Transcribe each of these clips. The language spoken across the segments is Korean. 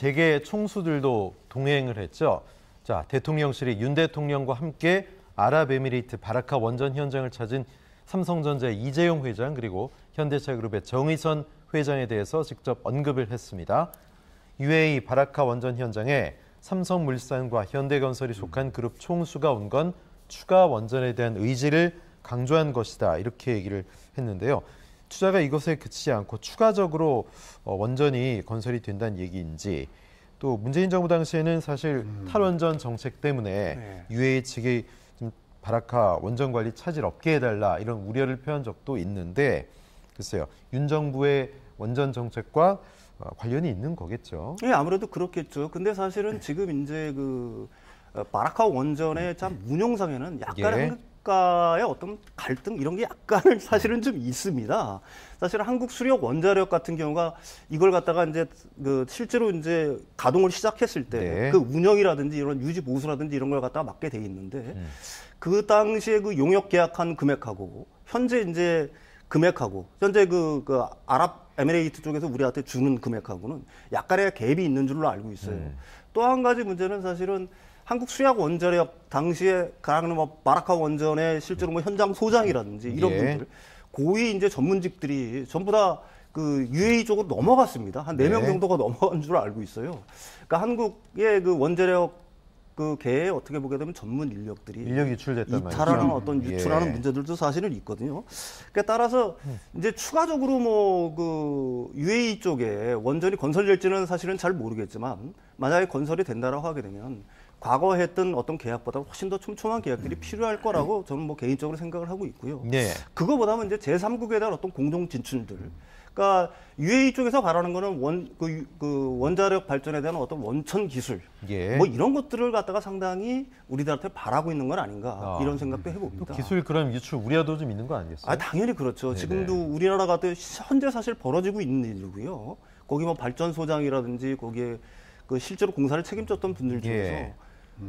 재계 총수들도 동행을 했죠. 자, 대통령실이 윤 대통령과 함께 아랍에미리트 바라카 원전 현장을 찾은 삼성전자의 이재용 회장 그리고 현대차그룹의 정의선 회장에 대해서 직접 언급을 했습니다. UAE 바라카 원전 현장에 삼성물산과 현대건설이 속한 그룹 총수가 온 건 추가 원전에 대한 의지를 강조한 것이다. 이렇게 얘기를 했는데요. 투자가 이것에 그치지 않고 추가적으로 원전이 건설이 된다는 얘기인지 또 문재인 정부 당시에는 사실 탈원전 정책 때문에 UAE 측이 좀 바라카 원전 관리 차질 없게 해달라 이런 우려를 표한 적도 있는데 글쎄요. 윤 정부의 원전 정책과 관련이 있는 거겠죠. 예, 아무래도 그렇겠죠. 근데 사실은 지금 이제 그 바라카 원전의 참 운용상에는 약간의 한국과의 어떤 갈등 이런 게 약간은 사실은 좀 있습니다. 사실 한국 수력 원자력 같은 경우가 이걸 갖다가 이제 그 실제로 이제 가동을 시작했을 때 그 운영이라든지 이런 유지 보수라든지 이런 걸 갖다가 맡게 돼 있는데 그 당시에 그 용역 계약한 금액하고 현재 이제 금액하고 현재 그 아랍에미레이트 쪽에서 우리한테 주는 금액하고는 약간의 갭이 있는 줄로 알고 있어요. 또 한 가지 문제는 사실은 한국 수약 원자력 당시에 가령 뭐 바라카 원전의 실제로 뭐 현장 소장이라든지 이런 분들 고위 이제 전문직들이 전부 다 그 UAE 쪽으로 넘어갔습니다. 한 4명 정도가 넘어간 줄 알고 있어요. 그러니까 한국의 그 원자력 그 계에 어떻게 보게 되면 전문 인력들이 인력 유출됐단 이탈하는 말이죠. 어떤 유출하는 문제들도 사실은 있거든요. 그러니까 따라서 이제 추가적으로 뭐 그 UAE 쪽에 원전이 건설될지는 사실은 잘 모르겠지만 만약에 건설이 된다라고 하게 되면 과거 했던 어떤 계약보다 훨씬 더 촘촘한 계약들이 필요할 거라고 저는 뭐 개인적으로 생각을 하고 있고요. 그거보다는 이제 제3국에 대한 어떤 공동 진출들. 그러니까 UAE 쪽에서 바라는 거는 그 원자력 발전에 대한 어떤 원천 기술, 뭐 이런 것들을 갖다가 상당히 우리들한테 바라고 있는 건 아닌가 이런 생각도 해봅니다. 기술 그런 유출 우려도 좀 있는 거 아니겠어요? 당연히 그렇죠. 지금도 우리나라 같은 현재 사실 벌어지고 있는 일이고요. 거기 뭐 발전소장이라든지 거기에 그 실제로 공사를 책임졌던 분들 중에서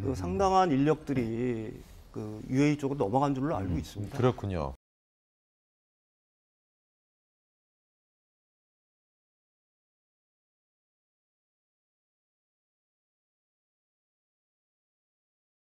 그 상당한 인력들이 그 UAE 쪽으로 넘어간 줄로 알고 있습니다. 그렇군요.